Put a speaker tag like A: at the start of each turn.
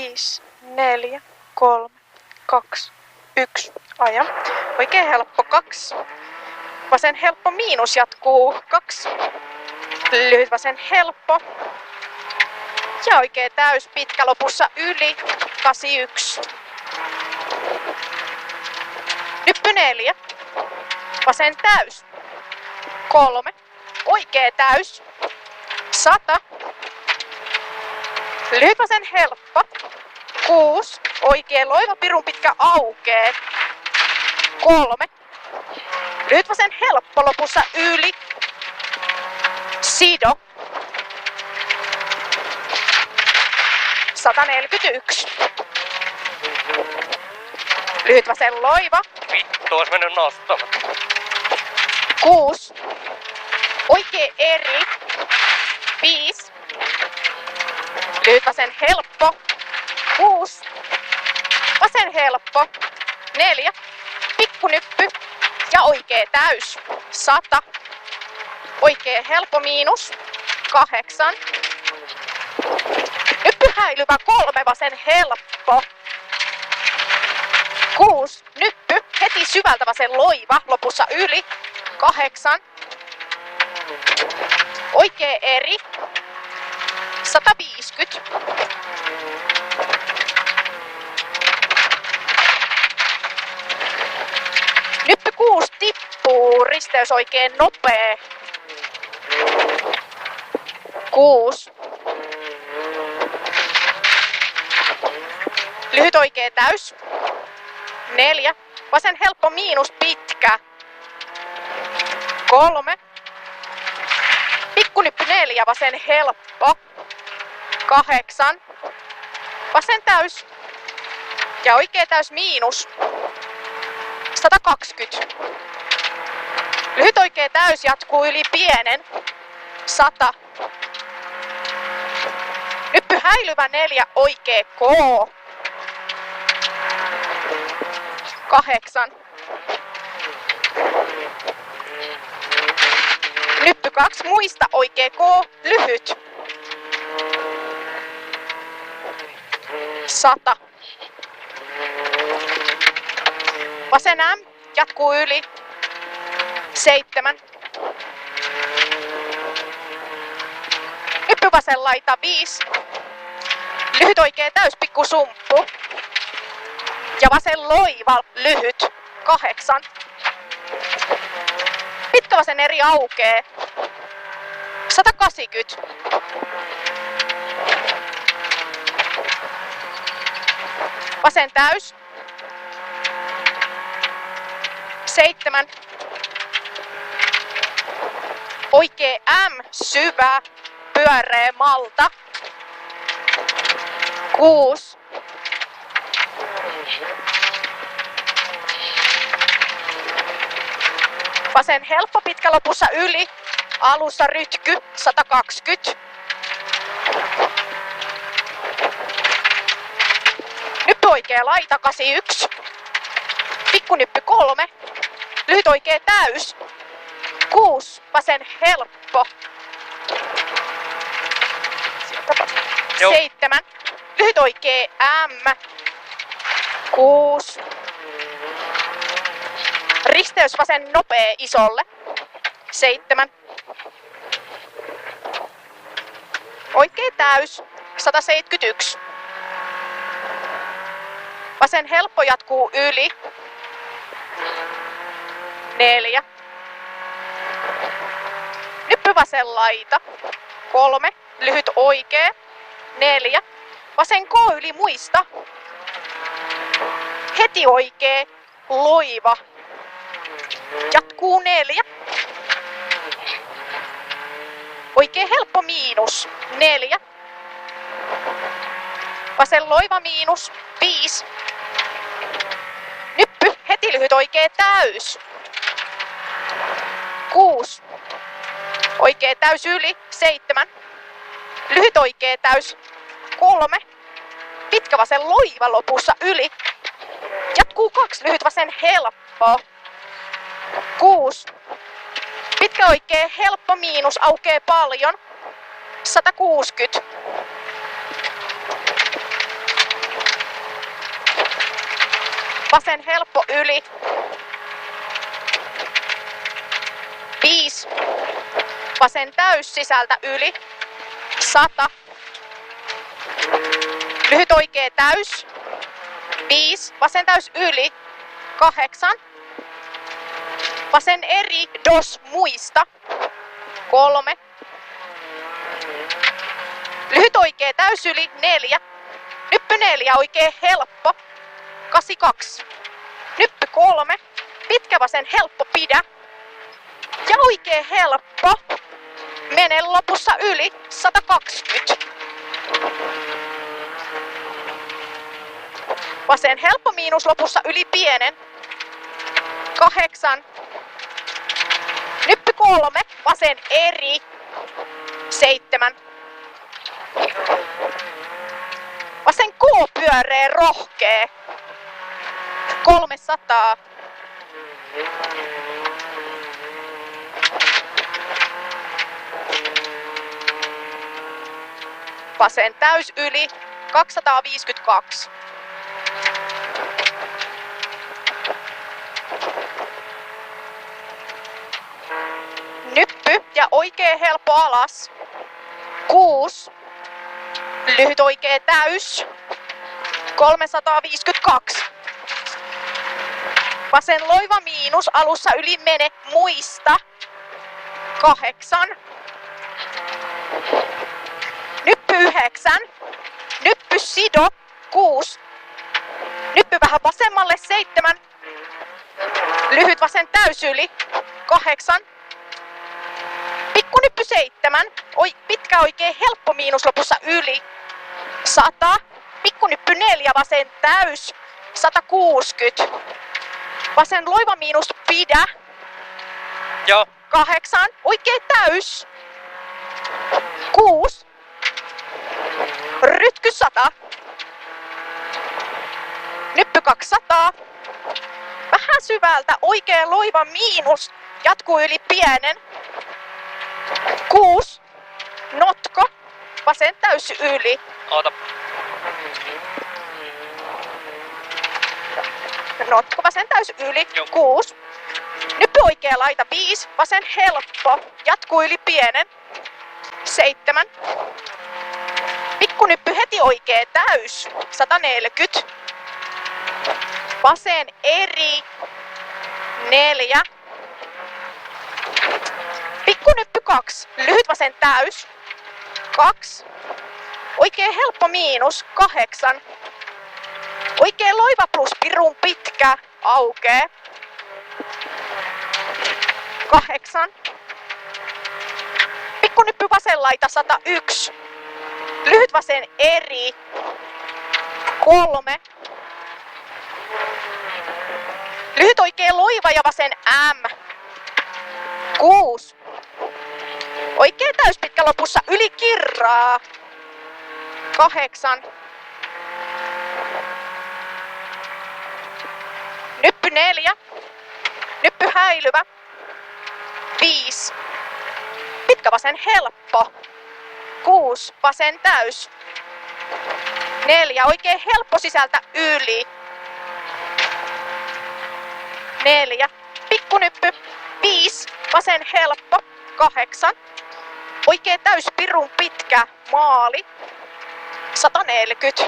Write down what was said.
A: 5, 4, 3, 2, 1. Aja. Oikein helppo 2. Vasen helppo miinus jatkuu 2. Lyhyt vasen helppo. Ja oikein täys pitkä lopussa yli 81. Nyppy 4. Vasen täys. 3. Oikea täys. 100. Lyhyt vasen helppo. 6. Oikea loiva pirun pitkä aukee. 3. Lyhyt vasen helppo lopussa yli. Sido. 141. Lyhyt vasen loiva.
B: Vittu, ois mennyt nostamaan.
A: 6. Oikea eri. 5. Lyhyt vasen helppo. 6. Vasen helppo. 4. Pikkunyppy. Ja oikea täys. 100. Oikea helppo miinus. 8. Nyppy häilyvä 3. Vasen helppo. 6. Nyppy. Heti syvältä vasen loiva. Lopussa yli. 8. Oikea eri. 150. Nyppy 6 tippuu. Risteys oikein nopee. 6. Lyhyt oikea täys. 4. Vasen helppo miinus pitkä. 3. Pikkunyppy 4. Vasen helppo. 8. Vasen täys. Ja oikea täys miinus. 120. Lyhyt oikea täys jatkuu yli pienen. 100. Nyppy häilyvä 4. Oikea K. 8. Nyppy 2. Muista oikea K. Lyhyt. 100. Vasen M jatkuu yli. 7. Nyppy vasen laita 5. Lyhyt oikea täys pikku sumppu. Ja vasen loiva lyhyt 8. Pitkä vasen eri aukee. 180. Vasen täys. 7. Oikea M syvä pyöreä malta. 6. Vasen helppo pitkä lopussa yli. Alussa rytky 120. Nyppy oikea laita 81. Pikkunyppy 3. Lyhyt oikea täys. 6. Vasen helppo. 7. Lyhyt oikea M. 6. Risteys vasen nopee isolle. 7. Oikea täys. 171. Vasen helppo jatkuu yli. 4. Nyppy vasen laita. 3. Lyhyt oikea. 4. Vasen K yli muista. Heti oikea. Loiva. Jatkuu 4. Oikea helppo miinus. 4. Vasen loiva miinus. 5. Nyppy heti lyhyt oikea täys. 6. Oikea täys yli. 7. Lyhyt oikea täys. 3. Pitkä vasen loiva lopussa yli. Jatkuu 2. Lyhyt vasen helppo. 6. Pitkä oikea helppo miinus aukee paljon. 160. Vasen helppo yli. 5. Vasen täys sisältä yli. 100. Lyhyt oikea täys. 5. Vasen täys yli. 8. Vasen eri dos muista. 3. Lyhyt oikea täys yli. 4. Nyppy 4 oikea helppo. 82. Nyppy 3. Pitkä vasen helppo pidä. Ja oikea helppo. Mene lopussa yli. 120. Vasen helppo miinus lopussa yli pienen. 8. Nyppy 3. Vasen eri. 7. Vasen K pyöreä rohkee. 300. Vasen täys yli. 252. Nyppy ja oikea helppo alas. 6. Lyhyt oikea täys. 352. Vasen loiva miinus alussa yli mene muista. 8. Nyppy 9. Nyppy sido. 6. Nyppy vähän vasemmalle. 7. Lyhyt vasen täys yli. 8. Pikkunyppy 7. Pitkä oikein helppo miinus lopussa yli. 100. Pikkunyppy 4 vasen täys. 160. Vasen loiva miinus pidä.
B: Joo.
A: 8. Oikea täys. 6. Rytky 100. Nyppy 200. Vähän syvältä oikea loiva miinus. Jatkuu yli pienen. 6. Notko. Vasen täys yli.
B: Oota.
A: Notko vasen täys yli.
B: Joo.
A: 6. Nyppy oikea laita. 5. Vasen helppo. Jatkuu yli pienen. 7. Pikkunyppy heti oikea täys. 140. Vasen eri. 4. Pikkunyppy 2. Lyhyt vasen täys. 2. Oikea helppo miinus. 8. Oikea loiva plus pirun pitkä. Aukee. 8. Pikkunyppy vasen laita. 101. Lyhyt vasen eri. 3. Lyhyt oikea loiva ja vasen M. 6. Oikea täyspitkä lopussa yli kirraa. 8. Nyppy 4. Nyppy häilyvä. 5. Pitkä vasen helppo. 6. Vasen täys. 4. Oikea helppo sisältä yli. 4. Pikkunyppy. 5. Vasen helppo. 8. Oikea täys pirun pitkä. Maali. 140.